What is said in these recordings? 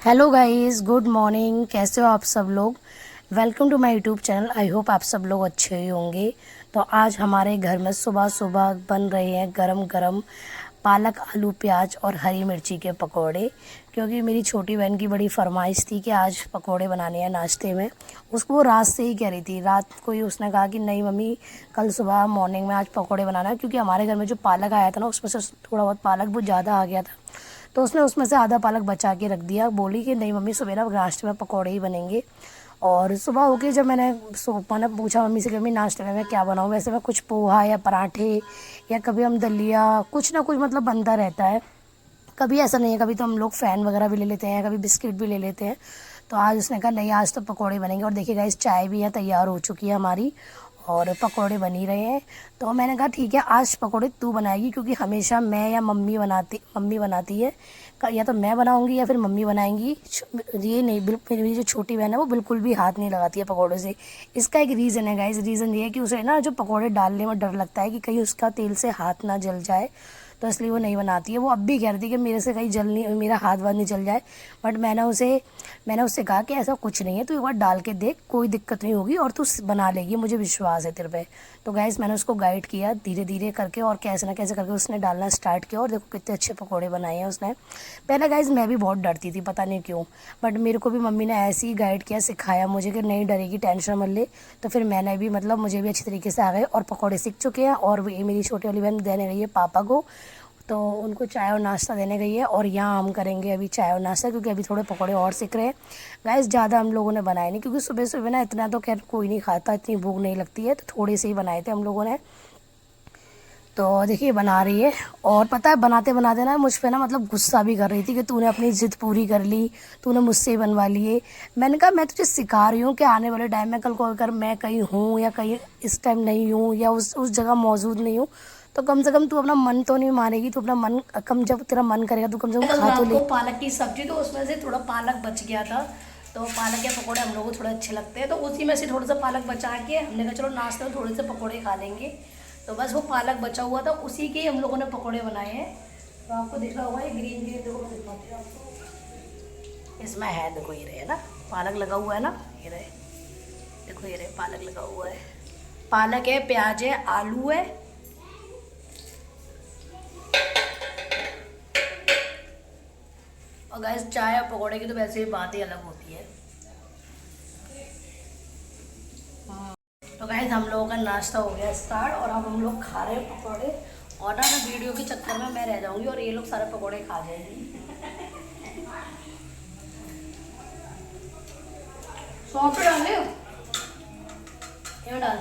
Hello guys, good morning. कैसे हो आप सब लोग? Welcome to my YouTube channel. I hope आप सब लोग अच्छे ही होंगे। तो आज हमारे घर में सुबह सुबह बन रहे हैं गरम गरम पालक आलू प्याज और हरी मिर्ची के पकोड़े, क्योंकि मेरी छोटी बहन की बड़ी फरमाइश थी कि आज पकोड़े बनाने हैं नाश्ते में। उसको वो रात से ही कह रही थी, रात को ही उसने कहा कि नहीं मम्मी, कल सुबह मॉर्निंग में आज पकोड़े बनाना है, क्योंकि हमारे घर में जो पालक आया था ना उसमें से थोड़ा बहुत पालक बहुत ज़्यादा आ गया था। तो उसने उसमें से आधा पालक बचा के रख दिया। बोली कि नहीं मम्मी, सुबह ना नाश्ते में पकौड़े ही बनेंगे। और सुबह होके जब मैंने पूछा मम्मी से कि मम्मी नाश्ते में मैं क्या बनाऊँ, वैसे मैं कुछ पोहा या पराठे या कभी हम दलिया कुछ ना कुछ मतलब बनता रहता है। कभी ऐसा नहीं है, कभी तो हम लोग फ़ैन वगैरह भी ले लेते हैं, कभी बिस्किट भी ले लेते हैं। तो आज उसने कहा नहीं, आज तो पकोड़े बनेंगे। और देखिए गाइस, चाय भी है तैयार हो चुकी है हमारी और पकोड़े बन ही रहे हैं। तो मैंने कहा ठीक है, आज पकोड़े तू बनाएगी, क्योंकि हमेशा मैं या मम्मी बनाती है। या तो मैं बनाऊंगी या फिर मम्मी बनाएंगी। ये नहीं, बिल्कुल मेरी जो छोटी बहन है वो बिल्कुल भी हाथ नहीं लगाती है पकोड़े से। इसका एक रीज़न है गाइस। रीज़न ये है कि उसे ना जो पकोड़े डालने में डर लगता है कि कहीं उसका तेल से हाथ ना जल जाए, तो इसलिए वो नहीं बनाती है। वो अब भी कह रही थी कि मेरे से कहीं जल नहीं, मेरा हाथ वाथ नहीं जल जाए। बट मैंने उससे कहा कि ऐसा कुछ नहीं है, तू एक बार डाल के देख, कोई दिक्कत नहीं होगी और तू बना लेगी, मुझे विश्वास है तेरे पे। तो गाइस, मैंने उसको गाइड किया धीरे धीरे करके और कैसे ना कैसे करके उसने डालना स्टार्ट किया। और देखो कितने अच्छे पकौड़े बनाए हैं उसने। पहले गाइस मैं भी बहुत डरती थी, पता नहीं क्यों, बट मेरे को भी मम्मी ने ऐसे ही गाइड किया, सिखाया मुझे कि नहीं डरेगी, टेंशन मत ले। तो फिर मैंने भी मतलब मुझे भी अच्छी तरीके से आ गए और पकौड़े सीख चुके हैं। और ये मेरी छोटी वाली बहन देने गई है पापा को, तो उनको चाय और नाश्ता देने गई है। और यहाँ हम करेंगे अभी चाय और नाश्ता, क्योंकि अभी थोड़े पकौड़े और सीख रहे हैं। गाइस ज़्यादा हम लोगों ने बनाए नहीं, क्योंकि सुबह सुबह ना इतना तो खैर कोई नहीं खाता, इतनी भूख नहीं लगती है, तो थोड़े से ही बनाए थे हम लोगों ने। तो देखिए बना रही है। और पता है, बनाते बनाते ना मुझ पे ना मतलब गुस्सा भी कर रही थी कि तूने अपनी ज़िद पूरी कर ली, तूने मुझसे ही बनवा लिए। मैंने कहा मैं तुझे सिखा रही हूँ कि आने वाले टाइम में कल को अगर मैं कहीं हूँ या कहीं इस टाइम नहीं हूँ या उस जगह मौजूद नहीं हूँ, तो कम से कम तू अपना मन तो नहीं मारेगी। तू अपना मन कम, जब तेरा मन करेगा तू कम से कम खा तो ले। पालक की सब्जी, तो उसमें से थोड़ा पालक बच गया था, तो पालक के पकौड़े हम लोग को थोड़े अच्छे लगते हैं, तो उसी में से थोड़ा सा पालक बचा के हमने कहा चलो नाश्ते में थोड़े से पकौड़े खा लेंगे। तो बस वो पालक बचा हुआ था, उसी के हम लोगों ने पकौड़े बनाए हैं। तो आपको दिख रहा होगा ये ग्रीन ग्रीन, देखो मैं दिखाती हूँ आपको। इसमें है, देखो ये रहे ना, पालक लगा हुआ है ना, ये रहे, देखो ये रहे पालक लगा हुआ है। पालक है, प्याज है, आलू है। और गाइस, चाय और पकौड़े की तो वैसे ही बात ही अलग होती है। तो गाइस, हम लोगों का नाश्ता हो गया स्टार्ट और अब हम लोग खा रहे हैं पकौड़े। और ना वीडियो के चक्कर में मैं रह जाऊंगी और ये लोग सारे पकौड़े खा जाएंगी। सौंफ डाले डाल।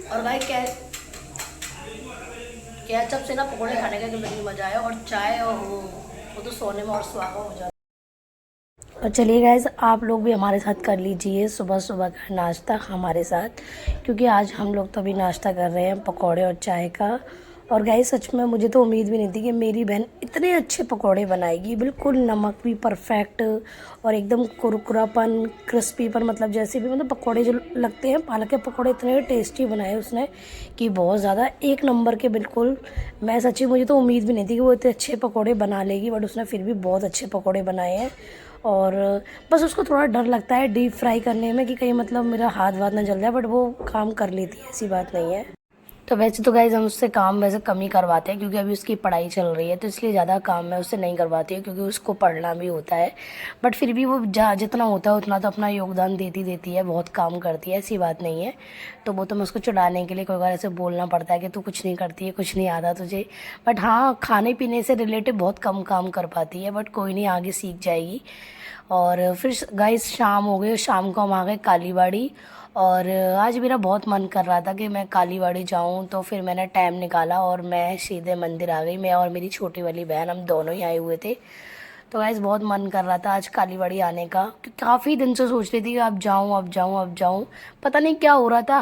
और भाई केचप से ना पकौड़े खाने का तो मज़ा आया। और चाय और वो तो सोने में और सुहागा हो जाता। और चलिए गाइस, आप लोग भी हमारे साथ कर लीजिए सुबह सुबह का नाश्ता हमारे साथ, क्योंकि आज हम लोग तो अभी नाश्ता कर रहे हैं पकौड़े और चाय का। और गाइस, सच में मुझे तो उम्मीद भी नहीं थी कि मेरी बहन इतने अच्छे पकौड़े बनाएगी। बिल्कुल नमक भी परफेक्ट और एकदम कुरकुरापन, क्रिस्पीपन, मतलब जैसे भी मतलब पकौड़े जो लगते हैं, पालक के पकौड़े इतने टेस्टी बनाए उसने कि बहुत ज़्यादा एक नंबर के बिल्कुल। मैं सच्ची, मुझे तो उम्मीद भी नहीं थी कि वो इतने अच्छे पकौड़े बना लेगी, बट उसने फिर भी बहुत अच्छे पकौड़े बनाए हैं। और बस उसको थोड़ा डर लगता है डीप फ्राई करने में कि कहीं मतलब मेरा हाथ वाथ ना जल जाए, बट वो काम कर लेती है, ऐसी बात नहीं है। तो वैसे तो गाइज हम उससे काम वैसे कम ही करवाते हैं, क्योंकि अभी उसकी पढ़ाई चल रही है, तो इसलिए ज़्यादा काम मैं उससे नहीं करवाती हूँ, क्योंकि उसको पढ़ना भी होता है। बट फिर भी वो जितना होता है उतना तो अपना योगदान देती है, बहुत काम करती है, ऐसी बात नहीं है। तो वो तो मैं उसको चिढ़ाने के लिए कोई बार ऐसे बोलना पड़ता है कि तू कुछ नहीं करती है, कुछ नहीं आता तुझे। बट हाँ, खाने पीने से रिलेटेड बहुत कम काम कर पाती है, बट कोई नहीं, आगे सीख जाएगी। और फिर गाइस शाम हो गई, शाम को हम आ गए कालीबाड़ी। और आज मेरा बहुत मन कर रहा था कि मैं कालीबाड़ी जाऊं, तो फिर मैंने टाइम निकाला और मैं सीधे मंदिर आ गई। मैं और मेरी छोटी वाली बहन, हम दोनों ही आए हुए थे। तो गाइस बहुत मन कर रहा था आज कालीबाड़ी आने का, काफ़ी दिन से सोच रही थी कि अब जाऊं अब जाऊं अब जाऊं। पता नहीं क्या हो रहा था,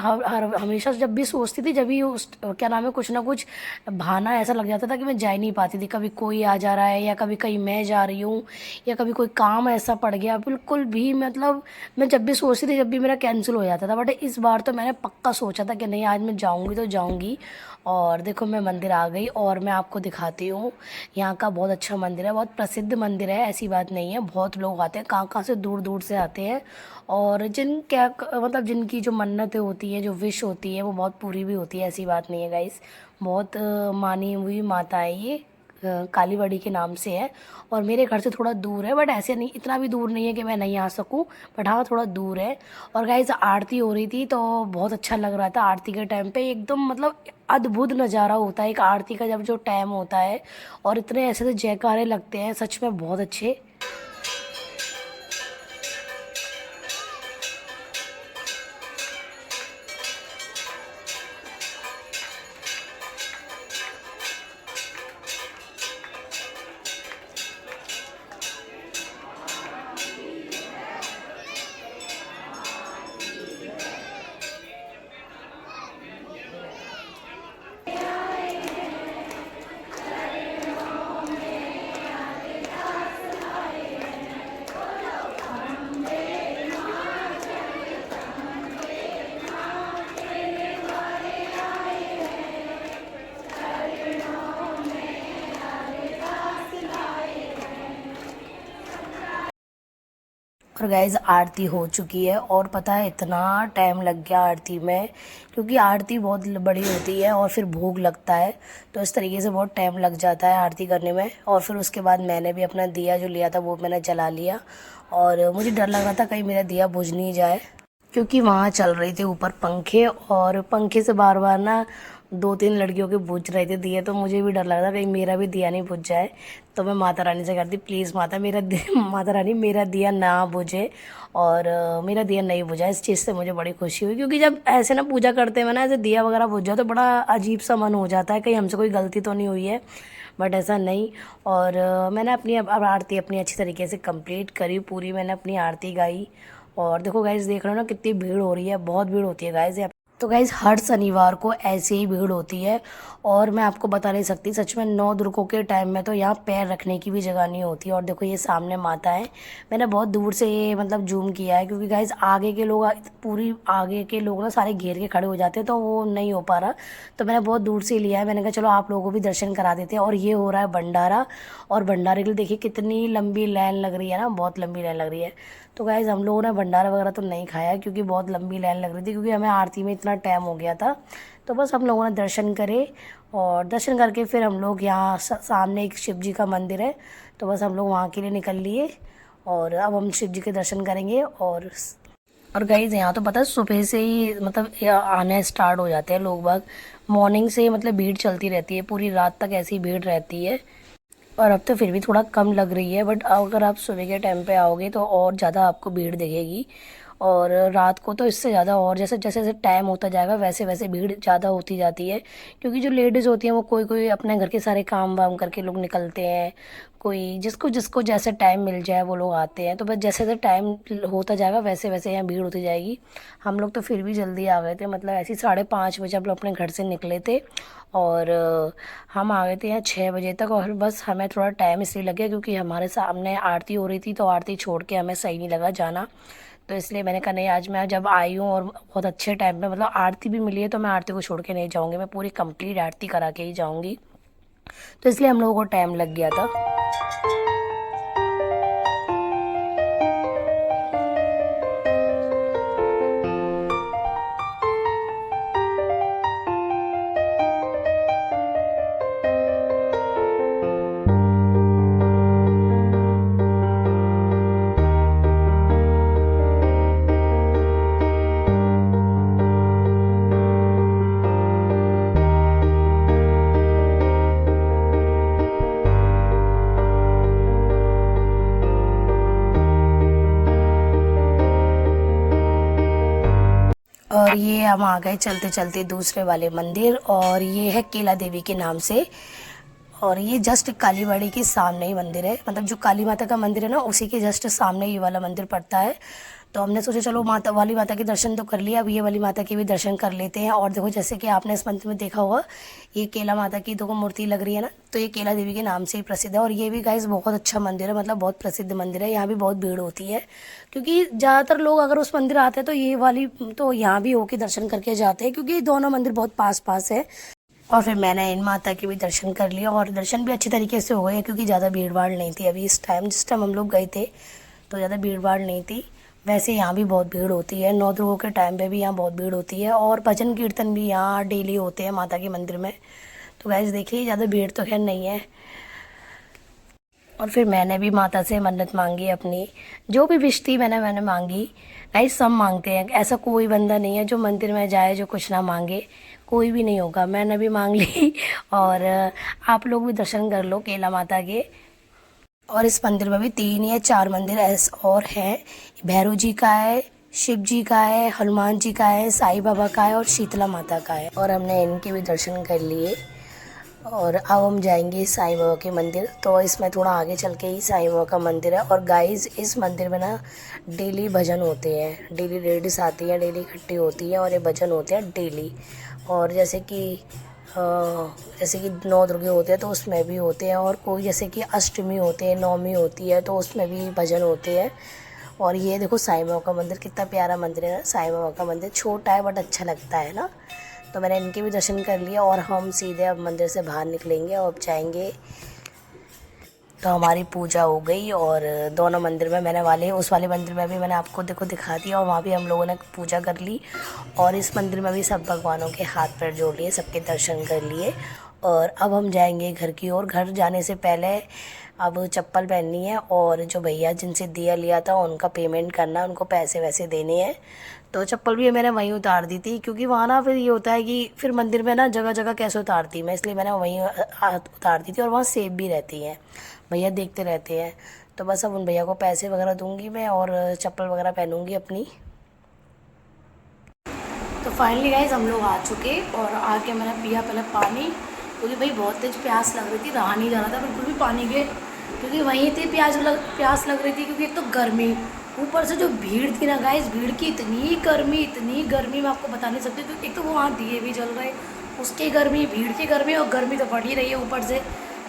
हमेशा जब भी सोचती थी, जब भी उस क्या नाम है, कुछ ना कुछ बहाना ऐसा लग जाता था कि मैं जा ही नहीं पाती थी। कभी कोई आ जा रहा है, या कभी कहीं मैं जा रही हूँ, या कभी कोई काम ऐसा पड़ गया, बिल्कुल भी मतलब मैं जब भी सोचती थी, जब भी मेरा कैंसिल हो जाता था। बट इस बार तो मैंने पक्का सोचा था कि नहीं, आज मैं जाऊँगी तो जाऊँगी। और देखो मैं मंदिर आ गई और मैं आपको दिखाती हूँ। यहाँ का बहुत अच्छा मंदिर है, बहुत प्रसिद्ध मंदिर मंदिर है, ऐसी बात नहीं है, बहुत लोग आते हैं, कहाँ कहाँ से दूर दूर से आते हैं। और जिन क्या मतलब जिनकी जो मन्नतें होती है, जो विश होती है, वो बहुत पूरी भी होती है, ऐसी बात नहीं है गाइस। बहुत मानी हुई माता है ये, कालीबाड़ी के नाम से है। और मेरे घर से थोड़ा दूर है, बट ऐसे नहीं, इतना भी दूर नहीं है कि मैं नहीं आ सकूं, बट हाँ थोड़ा दूर है। और गाइस आरती हो रही थी तो बहुत अच्छा लग रहा था। आरती के टाइम पे एकदम मतलब अद्भुत नज़ारा होता है एक आरती का, जब जो टाइम होता है और इतने ऐसे ऐसे जयकारे लगते हैं, सच में बहुत अच्छे। और गाइज आरती हो चुकी है, और पता है इतना टाइम लग गया आरती में, क्योंकि आरती बहुत बड़ी होती है और फिर भोग लगता है, तो इस तरीके से बहुत टाइम लग जाता है आरती करने में। और फिर उसके बाद मैंने भी अपना दिया जो लिया था वो मैंने जला लिया, और मुझे डर लग रहा था कहीं मेरा दिया बुझ नहीं जाए, क्योंकि वहाँ चल रहे थे ऊपर पंखे, और पंखे से बार बार ना दो तीन लड़कियों के बुझ रहे थे दिए, तो मुझे भी डर लग रहा था कहीं मेरा भी दिया नहीं बुझ जाए। तो मैं माता रानी से करती, प्लीज़ माता मेरा माता रानी मेरा दिया ना बुझे, और मेरा दिया नहीं बुझा। इस चीज़ से मुझे बड़ी खुशी हुई, क्योंकि जब ऐसे ना पूजा करते हैं ना, ऐसे दिया वगैरह बुझ जाए तो बड़ा अजीब सा मन हो जाता है, कहीं हमसे कोई गलती तो नहीं हुई है, बट ऐसा नहीं। और मैंने अपनी अब आरती अपनी अच्छी तरीके से कंप्लीट करी, पूरी मैंने अपनी आरती गाई। और देखो गाइज, देख रहे हो ना कितनी भीड़ हो रही है, बहुत भीड़ होती है गाइज। तो गाइज हर शनिवार को ऐसे ही भीड़ होती है, और मैं आपको बता नहीं सकती, सच में नौ दुर्गों के टाइम में तो यहाँ पैर रखने की भी जगह नहीं होती। और देखो ये सामने माता है, मैंने बहुत दूर से ये मतलब जूम किया है, क्योंकि गाइज आगे के लोग, पूरी आगे के लोग ना सारे घेर के खड़े हो जाते हैं, तो वो नहीं हो पा रहा, तो मैंने बहुत दूर से लिया है। मैंने कहा चलो आप लोगों को भी दर्शन करा देते हैं। और ये हो रहा है भंडारा, और भंडारे के लिए देखिए कितनी लंबी लाइन लग रही है ना, बहुत लंबी लाइन लग रही है। तो गाइज़ हम लोगों ने भंडारा वगैरह तो नहीं खाया, क्योंकि बहुत लंबी लाइन लग रही थी, क्योंकि हमें आरती में इतना टाइम हो गया था। तो बस हम लोगों ने दर्शन करे, और दर्शन करके फिर हम लोग यहाँ सामने एक शिव जी का मंदिर है, तो बस हम लोग वहाँ के लिए निकल लिए, और अब हम शिव जी के दर्शन करेंगे। और गाइज़ यहाँ तो पता है सुबह से ही मतलब आने स्टार्ट हो जाते हैं लोग बाग, मॉर्निंग से मतलब भीड़ चलती रहती है, पूरी रात तक ऐसी भीड़ रहती है। और अब तो फिर भी थोड़ा कम लग रही है, बट अगर आप सुबह के टाइम पे आओगे तो और ज़्यादा आपको भीड़ दिखेगी। और रात को तो इससे ज़्यादा, और जैसे जैसे जैसे टाइम होता जाएगा वैसे वैसे भीड़ ज़्यादा होती जाती है, क्योंकि जो लेडीज़ होती हैं वो कोई कोई अपने घर के सारे काम वाम करके लोग निकलते हैं, कोई जिसको जिसको जैसे टाइम मिल जाए वो लोग आते हैं। तो बस जैसे जैसे टाइम होता जाएगा वैसे वैसे यहाँ भीड़ होती जाएगी। हम लोग तो फिर भी जल्दी आ गए थे, मतलब ऐसे 5:30 बजे हम लोग अपने घर से निकले थे, और हम आ गए थे यहाँ 6 बजे तक। और बस हमें थोड़ा टाइम इसलिए लग गया क्योंकि हमारे सामने आरती हो रही थी, तो आरती छोड़ के हमें सही नहीं लगा जाना, तो इसलिए मैंने कहा नहीं, आज मैं जब आई हूँ और बहुत अच्छे टाइम पे मतलब आरती भी मिली है, तो मैं आरती को छोड़ के नहीं जाऊँगी, मैं पूरी कंप्लीट आरती करा के ही जाऊँगी। तो इसलिए हम लोगों को टाइम लग गया था। और ये हम आ गए चलते चलते दूसरे वाले मंदिर, और ये है केला देवी के नाम से। और ये जस्ट कालीबाड़ी के सामने ही मंदिर है, मतलब जो काली माता का मंदिर है ना उसी के जस्ट सामने ये वाला मंदिर पड़ता है। तो हमने सोचा चलो माता वाली माता के दर्शन तो कर लिया, अब ये वाली माता के भी दर्शन कर लेते हैं। और देखो जैसे कि आपने इस मंदिर में देखा होगा, ये केला माता की देखो मूर्ति लग रही है ना, तो ये केला देवी के नाम से ही प्रसिद्ध है। और ये भी गाइस बहुत अच्छा मंदिर है, मतलब बहुत प्रसिद्ध मंदिर है, यहाँ भी बहुत भीड़ होती है, क्योंकि ज़्यादातर लोग अगर उस मंदिर आते हैं तो ये वाली तो यहाँ भी होके दर्शन करके जाते हैं, क्योंकि दोनों मंदिर बहुत पास पास है। और फिर मैंने इन माता के भी दर्शन कर लिया और दर्शन भी अच्छी तरीके से हो गए क्योंकि ज़्यादा भीड़ भाड़ नहीं थी अभी इस टाइम। जिस टाइम हम लोग गए थे तो ज़्यादा भीड़ भाड़ नहीं थी। वैसे यहाँ भी बहुत भीड़ होती है, नवदुर्गों के टाइम पे भी यहाँ बहुत भीड़ होती है और भजन कीर्तन भी यहाँ डेली होते हैं माता के मंदिर में। तो गाइस देखिए ज़्यादा भीड़ तो खैर नहीं है। और फिर मैंने भी माता से मन्नत मांगी अपनी, जो भी विश थी मैंने मांगी। गाइस सब मांगते हैं, ऐसा कोई बंदा नहीं है जो मंदिर में जाए जो कुछ ना मांगे, कोई भी नहीं होगा। मैंने भी मांग ली और आप लोग भी दर्शन कर लो केला माता के। और इस मंदिर में भी 3 या 4 मंदिर ऐसे और हैं। भैरव जी का है, शिव जी का है, हनुमान जी का है, साईं बाबा का है और शीतला माता का है। और हमने इनके भी दर्शन कर लिए और अब हम जाएंगे साईं बाबा के मंदिर। तो इसमें थोड़ा आगे चल के ही साईं बाबा का मंदिर है। और गाइस इस मंदिर में ना डेली भजन होते हैं, डेली लेडीज आती हैं, डेली इकट्ठी होती है और ये भजन होते हैं डेली। और जैसे कि नौ दुर्गे होते हैं तो उसमें भी होते हैं, और कोई जैसे कि अष्टमी होते हैं, नवमी होती है तो उसमें भी भजन होते हैं। और ये देखो साईं बाबा का मंदिर कितना प्यारा मंदिर है ना। साईं बाबा का मंदिर छोटा है बट अच्छा लगता है ना। तो मैंने इनके भी दर्शन कर लिया और हम सीधे अब मंदिर से बाहर निकलेंगे और अब जाएंगे। तो हमारी पूजा हो गई और दोनों मंदिर में मैंने उस वाले मंदिर में भी मैंने आपको दिखा दिया और वहाँ भी हम लोगों ने पूजा कर ली। और इस मंदिर में भी सब भगवानों के हाथ पैर जोड़ लिए, सबके दर्शन कर लिए। और अब हम जाएंगे घर की ओर। घर जाने से पहले अब चप्पल पहननी है और जो भैया जिनसे दिया लिया था उनका पेमेंट करना, उनको पैसे वैसे देने हैं। तो चप्पल भी मैंने वहीं उतार दी थी क्योंकि वहाँ ना फिर ये होता है कि फिर मंदिर में ना जगह जगह कैसे उतारती मैं, इसलिए मैंने वहीं उतार दी थी। और वहाँ सेब भी रहती हैं, भैया देखते रहते हैं। तो बस अब उन भैया को पैसे वगैरह दूंगी मैं और चप्पल वगैरह पहनूंगी अपनी। तो फाइनली गाइस हम लोग आ चुके और आके मैंने पिया पहले पानी, क्योंकि भाई बहुत तेज प्यास लग रही थी, रहा नहीं जा रहा था बिल्कुल भी पानी के, क्योंकि वहीं थी प्यास लग रही थी। क्योंकि एक तो गर्मी, ऊपर से जो भीड़ थी ना गाइस, भीड़ की इतनी गर्मी मैं आपको बता नहीं सकती। क्योंकि एक तो वो वहाँ दिए भी जल रहे, उसकी गर्मी, भीड़ की गर्मी, और गर्मी तो बढ़ ही रही है ऊपर से।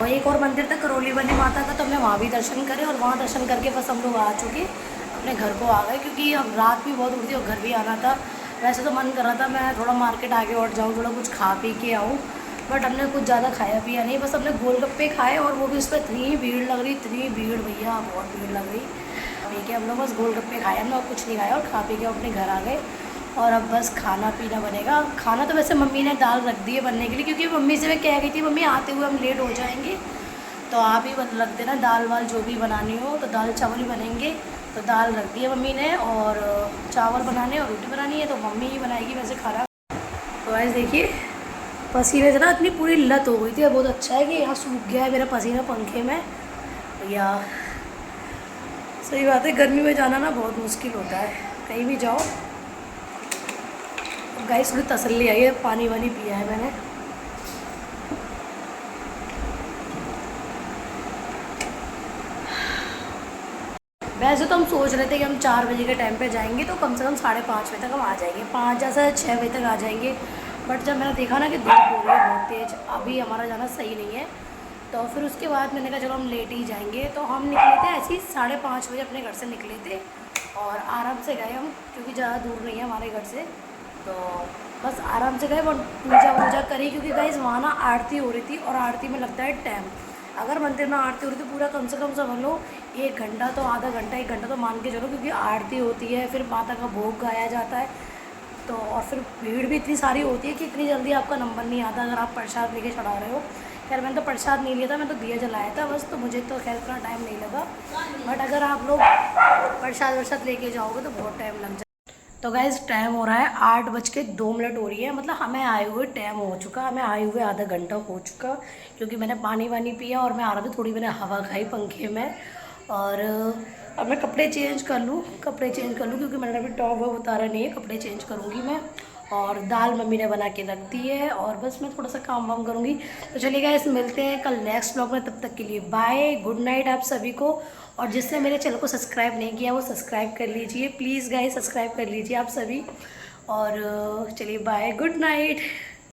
और एक और मंदिर था करौली वाली माता का, तो हमने वहाँ भी दर्शन करे और वहाँ दर्शन करके बस हम लोग आ चुके, अपने घर को आ गए। क्योंकि अब रात भी बहुत उठी और घर भी आना था। वैसे तो मन कर रहा था मैं थोड़ा मार्केट आगे और जाऊँ, थोड़ा कुछ खा पी के आऊँ, बट हमने कुछ ज़्यादा खाया पिया नहीं। बस हमने गोलगप्पे खाए और वो भी उस पर इतनी भीड़ लग रही, इतनी भीड़ भैया, बहुत भीड़ लग रही। ठीक है, हम लोग बस गोलगप्पे खाए, हमने और कुछ नहीं खाया और खा पी के अपने घर आ गए। और अब बस खाना पीना बनेगा। खाना तो वैसे मम्मी ने दाल रख दी है बनने के लिए, क्योंकि मम्मी से मैं कह गई थी मम्मी आते हुए हम लेट हो जाएंगे, तो आप ही रख देना दाल वाल जो भी बनानी हो। तो दाल चावल ही बनेंगे, तो दाल रख दी है मम्मी ने और चावल बनाने और रोटी बनानी है, तो मम्मी ही बनाएगी वैसे खाना। तो ऐसे देखिए पसीने से ना इतनी पूरी लत हो गई थी। बहुत अच्छा है कि यहाँ सूख गया है मेरा पसीना पंखे में। या सही बात है, गर्मी में जाना ना बहुत मुश्किल होता है कहीं भी जाओ। गाइस थोड़ी तसल्ली आई है, पानी वानी पिया है मैंने। वैसे तो हम सोच रहे थे कि हम 4 बजे के टाइम पे जाएंगे, तो कम से कम 5:30 बजे तक हम आ जाएंगे, 5 जैसे 6 बजे तक आ जाएंगे। बट जब मैंने देखा ना कि धूप हो रही है बहुत तेज़, अभी हमारा जाना सही नहीं है, तो फिर उसके बाद मैंने कहा चलो हम लेट ही जाएंगे। तो हम निकले थे ऐसे ही 5:30 बजे अपने घर से निकले थे और आराम से गए हम, क्योंकि ज़्यादा दूर नहीं है हमारे घर से। तो बस आराम से गए और पूजा करी, क्योंकि गाइस वहाँ ना आरती हो रही थी और आरती में लगता है टाइम। अगर मंदिर में आरती हो रही थी पूरा कम से कम समझ लो 1 घंटा, तो आधा घंटा 1 घंटा तो मान के चलो, क्योंकि आरती होती है, फिर माता का भोग गाया जाता है। तो और फिर भीड़ भी इतनी सारी होती है कि इतनी जल्दी आपका नंबर नहीं आता अगर आप प्रसाद लेके चढ़ा रहे हो। खैर मैंने तो प्रसाद नहीं लिया था, मैं तो दिया जलाया था बस, तो मुझे तो खैर इतना टाइम नहीं लगा। बट अगर आप लोग प्रसाद लेके जाओगे तो बहुत टाइम लग जाए। तो गाइस टाइम हो रहा है 8:02 हो रही है, मतलब हमें आए हुए टाइम हो चुका, हमें आए हुए आधा घंटा हो चुका, क्योंकि मैंने पानी वानी पिया और मैं आ रहा था, थोड़ी मैंने हवा खाई पंखे में। और अब मैं कपड़े चेंज कर लूँ क्योंकि मैंने अभी टॉप वो उतारा नहीं है, कपड़े चेंज करूँगी मैं। और दाल मम्मी ने बना के रख दी है और बस मैं थोड़ा सा काम वाम करूँगी। तो चलिए गाइस मिलते हैं कल नेक्स्ट ब्लॉग में, तब तक के लिए बाय, गुड नाइट आप सभी को। और जिसने मेरे चैनल को सब्सक्राइब नहीं किया वो सब्सक्राइब कर लीजिए प्लीज़ गाइस, सब्सक्राइब कर लीजिए आप सभी। और चलिए बाय, गुड नाइट।